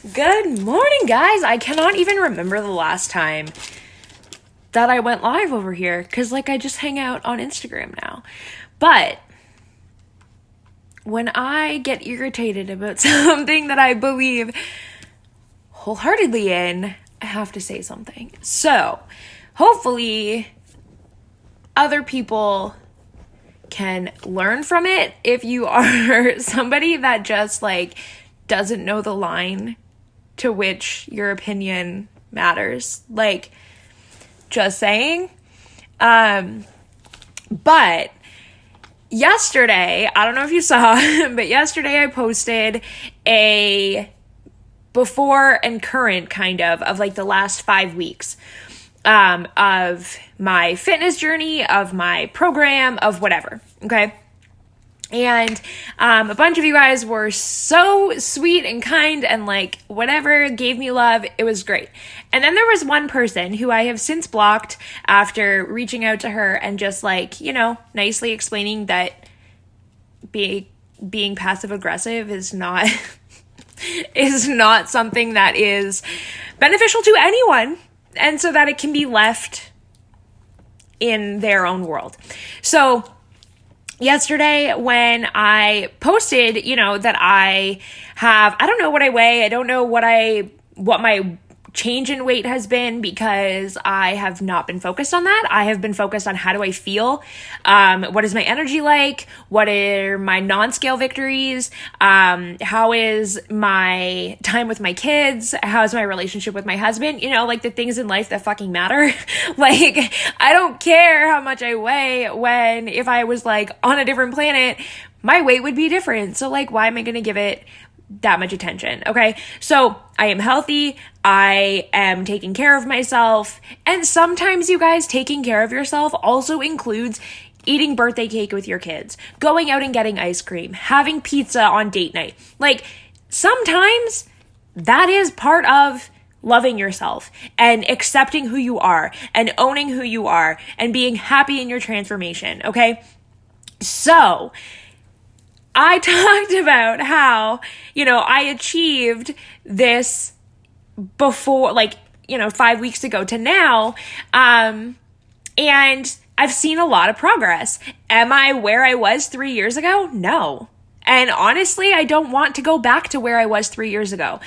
Good morning, guys. I cannot even remember the last time that I went live over here because, I just hang out on Instagram now. But when I get irritated about something that I believe wholeheartedly in, I have to say something. So, hopefully, other people can learn from it if you are somebody that just, doesn't know the line to which your opinion matters. Just saying. But yesterday, I don't know if you saw, but yesterday I posted a before and current of the last 5 weeks of my fitness journey, of my program, of whatever. Okay. And a bunch of you guys were so sweet and kind and whatever, gave me love. It was great. And then there was one person who I have since blocked after reaching out to her and just nicely explaining that being passive aggressive is not is not something that is beneficial to anyone, and so that it can be left in their own world. So yesterday when I posted, that I don't know what I weigh. I don't know what my change in weight has been because I have not been focused on that. I have been focused on how do I feel? What is my energy like? What are my non-scale victories? How is my time with my kids? How is my relationship with my husband? The things in life that fucking matter. I don't care how much I weigh when if I was on a different planet, my weight would be different. So why am I going to give it that much attention? Okay. So I am healthy. I am taking care of myself. And sometimes, you guys, taking care of yourself also includes eating birthday cake with your kids, going out and getting ice cream, having pizza on date night. Sometimes that is part of loving yourself and accepting who you are and owning who you are and being happy in your transformation. Okay. So I talked about how, I achieved this before, 5 weeks ago to now. And I've seen a lot of progress. Am I where I was 3 years ago? No. And honestly, I don't want to go back to where I was 3 years ago.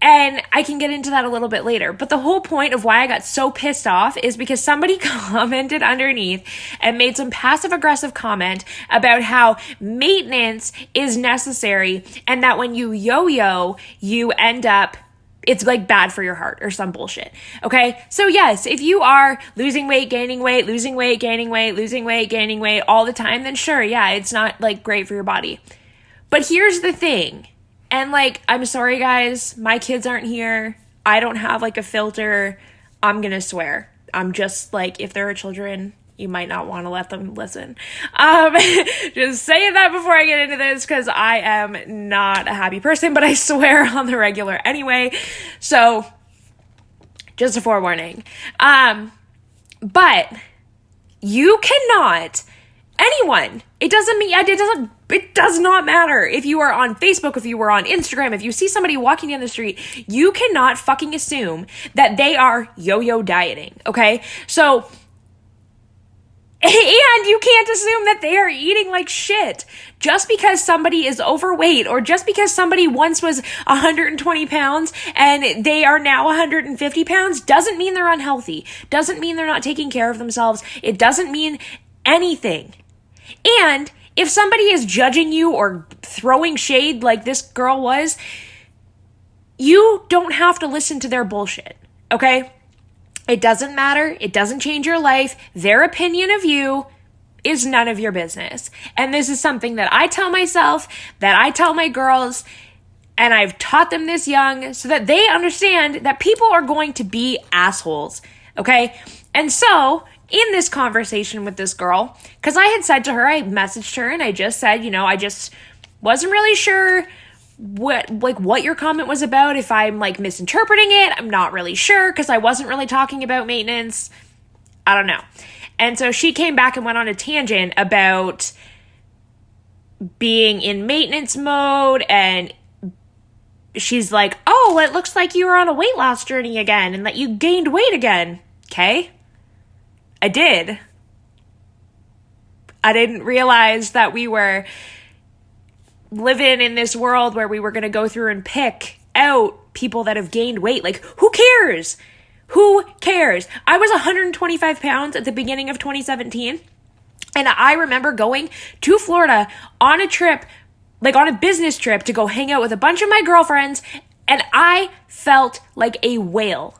And I can get into that a little bit later. But the whole point of why I got so pissed off is because somebody commented underneath and made some passive aggressive comment about how maintenance is necessary and that when you yo-yo, you end up, it's bad for your heart or some bullshit. Okay. So yes, if you are losing weight, gaining weight, losing weight, gaining weight, losing weight, gaining weight all the time, then sure. Yeah. It's not great for your body. But here's the thing. And I'm sorry guys, my kids aren't here. I don't have a filter. I'm going to swear. I'm just if there are children, you might not want to let them listen. Just saying that before I get into this because I am not a happy person, but I swear on the regular anyway. So just a forewarning. But you cannot, anyone, it does not matter if you are on Facebook, if you were on Instagram, if you see somebody walking down the street, you cannot fucking assume that they are yo-yo dieting, okay? So, and you can't assume that they are eating like shit. Just because somebody is overweight or just because somebody once was 120 pounds and they are now 150 pounds doesn't mean they're unhealthy. Doesn't mean they're not taking care of themselves. It doesn't mean anything. And if somebody is judging you or throwing shade like this girl was, you don't have to listen to their bullshit, okay? It doesn't matter. It doesn't change your life. Their opinion of you is none of your business. And this is something that I tell myself, that I tell my girls, and I've taught them this young so that they understand that people are going to be assholes, okay? And so in this conversation with this girl, because I had said to her, I messaged her and I just said, I just wasn't really sure what your comment was about. If I'm misinterpreting it, I'm not really sure because I wasn't really talking about maintenance. I don't know. And so she came back and went on a tangent about being in maintenance mode, and she's like, oh, oh, it looks like you were on a weight loss journey again and that you gained weight again. Okay. I did. I didn't realize that we were living in this world where we were going to go through and pick out people that have gained weight. Like, who cares? Who cares? I was 125 pounds at the beginning of 2017. And I remember going to Florida on a trip, like on a business trip, to go hang out with a bunch of my girlfriends. And I felt like a whale.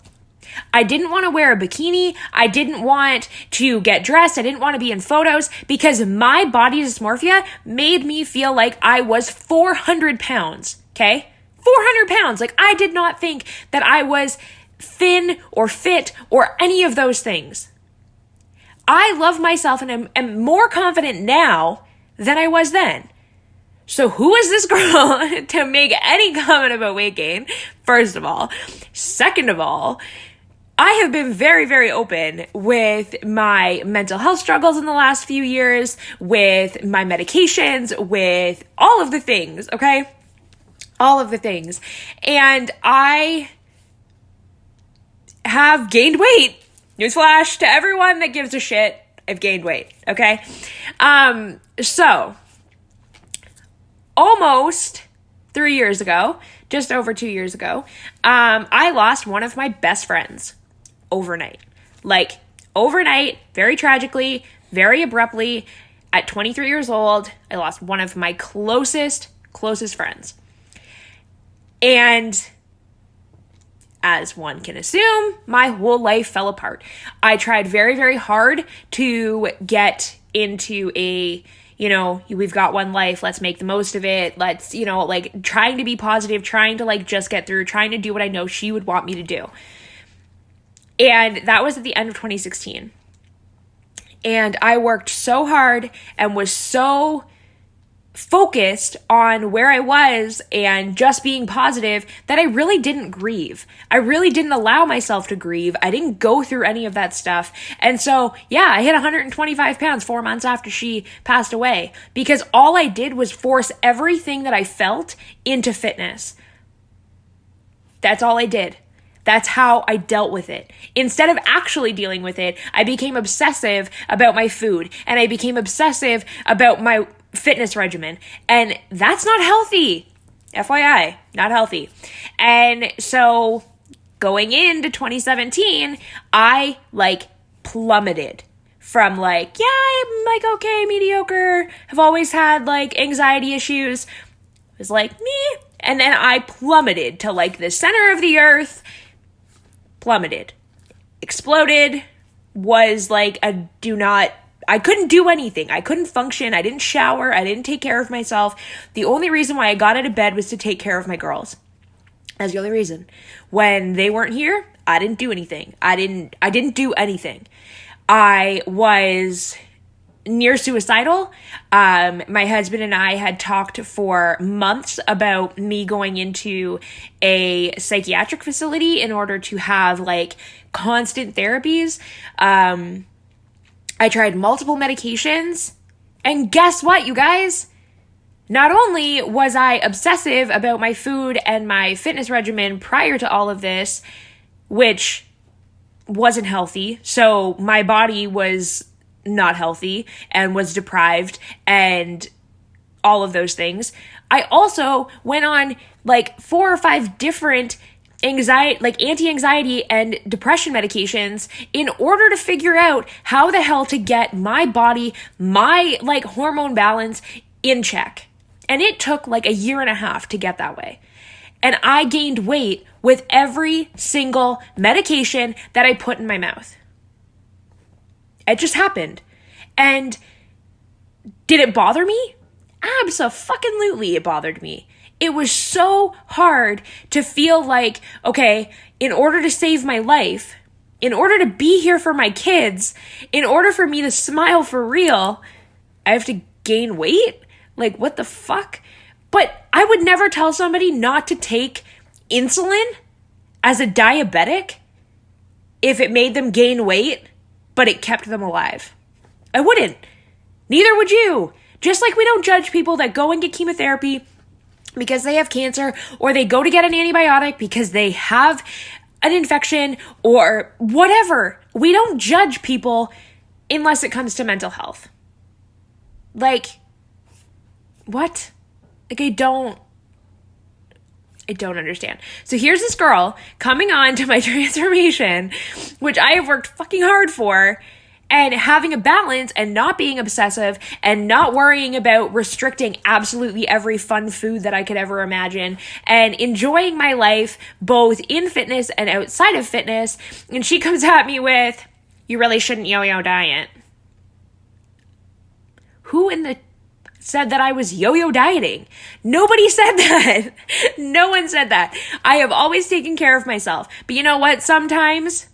I didn't want to wear a bikini. I didn't want to get dressed. I didn't want to be in photos because my body dysmorphia made me feel like I was 400 pounds. Okay? 400 pounds. Like, I did not think that I was thin or fit or any of those things. I love myself and am more confident now than I was then. So who is this girl to make any comment about weight gain? First of all. Second of all, I have been very, very open with my mental health struggles in the last few years, with my medications, with all of the things, okay? All of the things. And I have gained weight. Newsflash to everyone that gives a shit. I've gained weight, okay? So, almost 3 years ago, just over 2 years ago, I lost one of my best friends overnight. Like, overnight, very tragically, very abruptly, at 23 years old, I lost one of my closest friends. And as one can assume, my whole life fell apart. I tried very, very hard to get into a, we've got one life, let's make the most of it. Let's, like, trying to be positive, trying to, like, just get through, trying to do what I know she would want me to do. And that was at the end of 2016. And I worked so hard and was so focused on where I was and just being positive that I really didn't grieve. I really didn't allow myself to grieve. I didn't go through any of that stuff. And so, yeah, I hit 125 pounds 4 months after she passed away because all I did was force everything that I felt into fitness. That's all I did. That's how I dealt with it. Instead of actually dealing with it, I became obsessive about my food and I became obsessive about my fitness regimen. And that's not healthy. FYI, not healthy. And so going into 2017, I plummeted from I'm okay, mediocre, have always had anxiety issues. It was meh. And then I plummeted to the center of the earth, plummeted, exploded, was I couldn't do anything. I couldn't function. I didn't shower. I didn't take care of myself. The only reason why I got out of bed was to take care of my girls. That's the only reason. When they weren't here, I didn't do anything. I didn't do anything. I was near suicidal. My husband and I had talked for months about me going into a psychiatric facility in order to have constant therapies. I tried multiple medications, and guess what, you guys? Not only was I obsessive about my food and my fitness regimen prior to all of this, which wasn't healthy, so my body was not healthy and was deprived and all of those things. I also went on 4 or 5 different anti-anxiety and depression medications in order to figure out how the hell to get my body, my hormone balance in check. And it took a year and a half to get that way. And I gained weight with every single medication that I put in my mouth. It just happened. And did it bother me? Abso-fucking-lutely it bothered me. It was so hard to feel okay, in order to save my life, in order to be here for my kids, in order for me to smile for real, I have to gain weight? What the fuck? But I would never tell somebody not to take insulin as a diabetic if it made them gain weight, but it kept them alive. I wouldn't. Neither would you. Just like we don't judge people that go and get chemotherapy because they have cancer, or they go to get an antibiotic because they have an infection or whatever. We don't judge people unless it comes to mental health. Like, what? Like, I don't understand. So here's this girl coming on to my transformation, which I have worked fucking hard for, and having a balance and not being obsessive and not worrying about restricting absolutely every fun food that I could ever imagine and enjoying my life both in fitness and outside of fitness. And she comes at me with, you really shouldn't yo-yo diet. Who in the said that I was yo-yo dieting? Nobody said that. No one said that. I have always taken care of myself. But you know what? Sometimes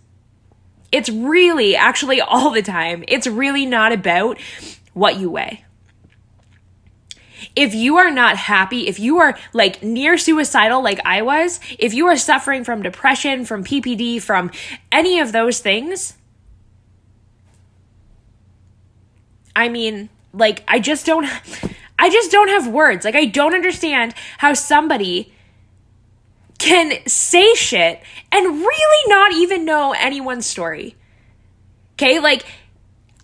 it's really, actually all the time, it's really not about what you weigh. If you are not happy, if you are like near suicidal like I was, if you are suffering from depression, from PPD, from any of those things, I mean, like, I just don't have words. Like, I don't understand how somebody can say shit and really not even know anyone's story. Okay? Like,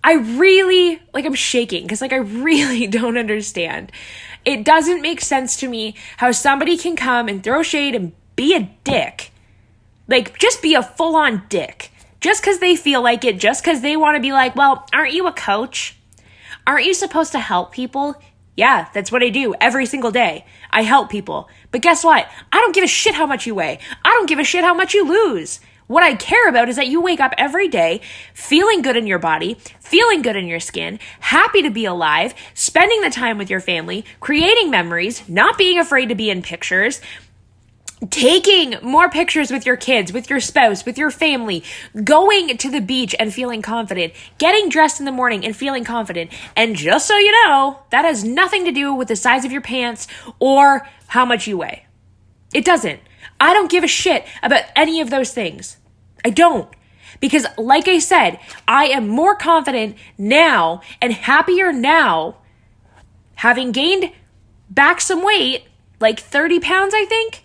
I'm shaking because, like, I really don't understand. It doesn't make sense to me how somebody can come and throw shade and be a dick. Like, just be a full-on dick. Just because they feel like it, just because they want to be like, well, aren't you a coach? Aren't you supposed to help people? Yeah, that's what I do every single day. I help people. But guess what? I don't give a shit how much you weigh. I don't give a shit how much you lose. What I care about is that you wake up every day feeling good in your body, feeling good in your skin, happy to be alive, spending the time with your family, creating memories, not being afraid to be in pictures, taking more pictures with your kids, with your spouse, with your family, going to the beach and feeling confident, getting dressed in the morning and feeling confident. And just so you know, that has nothing to do with the size of your pants or how much you weigh. It doesn't. I don't give a shit about any of those things. I don't. Because like I said, I am more confident now and happier now, having gained back some weight, like 30 pounds, I think.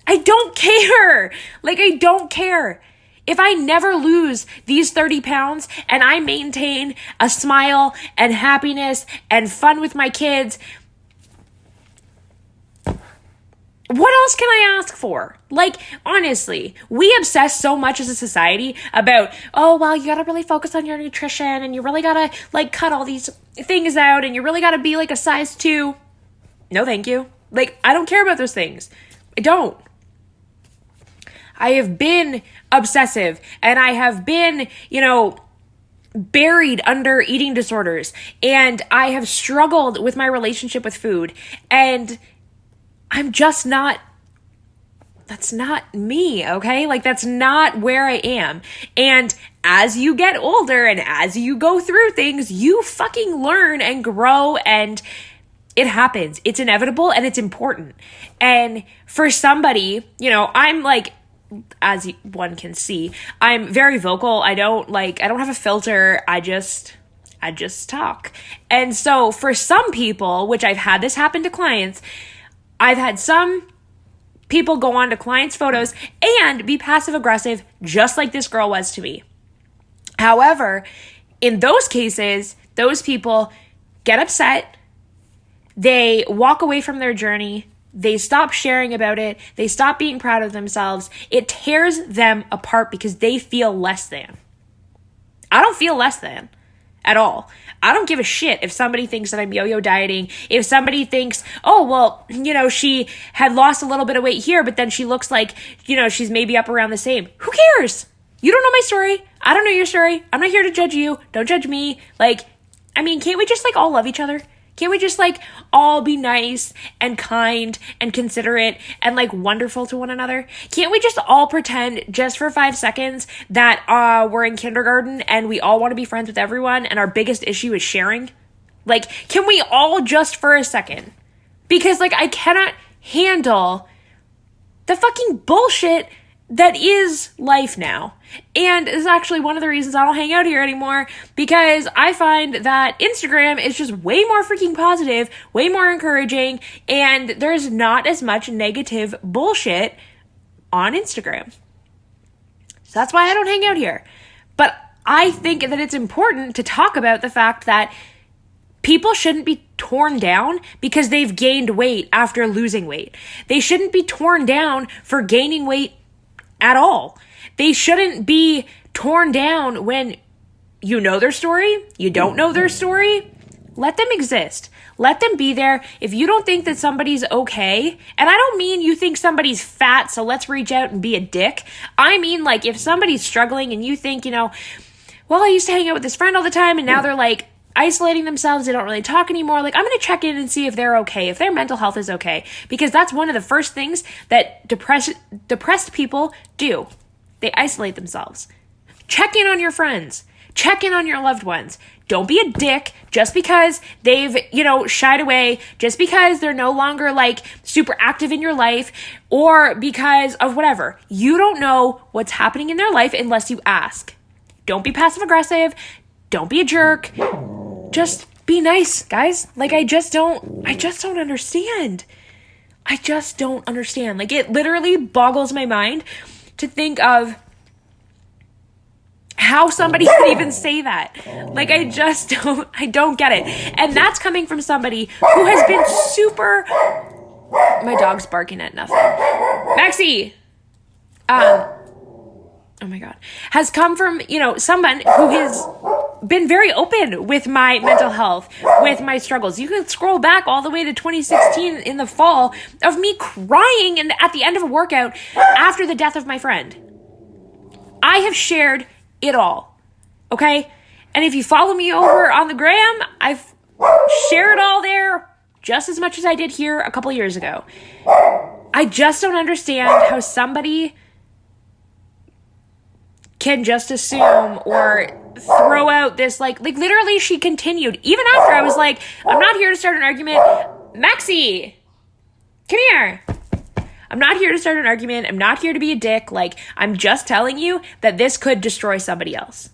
I don't care. Like, I don't care. If I never lose these 30 pounds and I maintain a smile and happiness and fun with my kids, what else can I ask for? Like, honestly, we obsess so much as a society about, oh, well, you gotta really focus on your nutrition and you really gotta, like, cut all these things out and you really gotta be, like, a size 2. No, thank you. Like, I don't care about those things. I don't. I have been obsessive and I have been, buried under eating disorders, and I have struggled with my relationship with food, and I'm just not, that's not me, okay? Like, that's not where I am. And as you get older and as you go through things, you fucking learn and grow, and it happens. It's inevitable and it's important. And for somebody, I'm like, as one can see, I'm very vocal. I don't have a filter. I just talk. And so for some people, which I've had this happen to clients, I've had some people go on to clients' photos and be passive aggressive, just like this girl was to me. However, in those cases, those people get upset. They walk away from their journey. They stop sharing about it. They stop being proud of themselves. It tears them apart because they feel less than. I don't feel less than at all. I don't give a shit if somebody thinks that I'm yo-yo dieting. If somebody thinks, oh, well, she had lost a little bit of weight here, but then she looks like, she's maybe up around the same. Who cares? You don't know my story. I don't know your story. I'm not here to judge you. Don't judge me. Can't we just all love each other? Can't we just all be nice and kind and considerate and wonderful to one another? Can't we just all pretend just for 5 seconds that we're in kindergarten and we all want to be friends with everyone and our biggest issue is sharing? Can we all just for a second? Because I cannot handle the fucking bullshit that is life now. And it's actually one of the reasons I don't hang out here anymore, because I find that Instagram is just way more freaking positive, way more encouraging, and there's not as much negative bullshit on Instagram. So that's why I don't hang out here. But I think that it's important to talk about the fact that people shouldn't be torn down because they've gained weight after losing weight. They shouldn't be torn down for gaining weight at all. They shouldn't be torn down when you know their story, you don't know their story. Let them exist. Let them be there. If you don't think that somebody's okay, and I don't mean you think somebody's fat, so let's reach out and be a dick. I mean, like, if somebody's struggling and you think, well, I used to hang out with this friend all the time and now they're like isolating themselves, they don't really talk anymore. Like, I'm going to check in and see if they're okay, if their mental health is okay, because that's one of the first things that depressed people do. They isolate themselves. Check in on your friends. Check in on your loved ones. Don't be a dick just because they've, shied away, just because they're no longer like super active in your life, or because of whatever. You don't know what's happening in their life unless you ask. Don't be passive aggressive. Don't be a jerk. Just be nice, guys. Like, I just don't understand. I just don't understand. Like, it literally boggles my mind to think of how somebody could even say that. Like, I don't get it. And that's coming from somebody who has been super, my dog's barking at nothing. Maxie! Oh my God, has come from, someone who has been very open with my mental health, with my struggles. You can scroll back all the way to 2016 in the fall of me crying at the end of a workout after the death of my friend. I have shared it all, okay? And if you follow me over on the gram, I've shared it all there just as much as I did here a couple years ago. I just don't understand how somebody can just assume or throw out this, like literally she continued, even after I was like, I'm not here to start an argument. Maxie, come here. I'm not here to start an argument. I'm not here to be a dick. Like, I'm just telling you that this could destroy somebody else.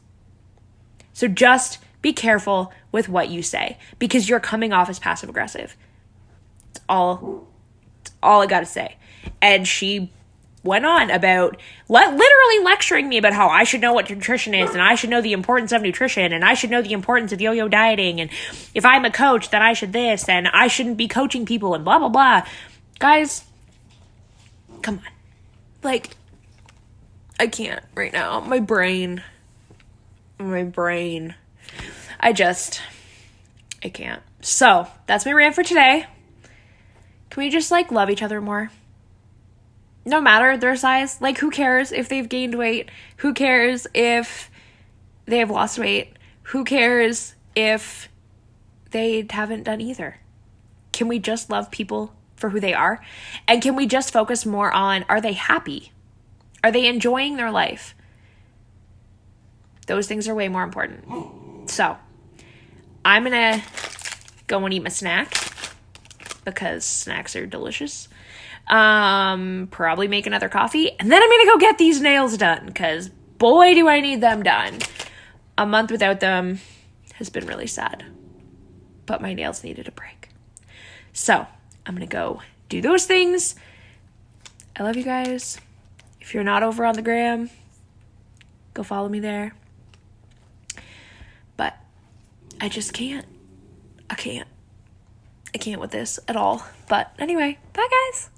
So just be careful with what you say, because you're coming off as passive aggressive. It's all I gotta say. And she went on about literally lecturing me about how I should know what nutrition is, and I should know the importance of nutrition, and I should know the importance of yo-yo dieting, and if I'm a coach, then I should this, and I shouldn't be coaching people, and blah, blah, blah. Guys, come on. Like, I can't right now. My brain. I can't. So, that's my rant for today. Can we just, love each other more? No matter their size. Like, who cares if they've gained weight? Who cares if they have lost weight? Who cares if they haven't done either? Can we just love people for who they are? And can we just focus more on, are they happy? Are they enjoying their life? Those things are way more important. So, I'm going to go and eat my snack, because snacks are delicious. Probably make another coffee, and then I'm going to go get these nails done, because boy, do I need them done. A month without them has been really sad, but my nails needed a break. So I'm going to go do those things. I love you guys. If you're not over on the gram, go follow me there. But I just can't. I can't with this at all. But anyway, bye guys.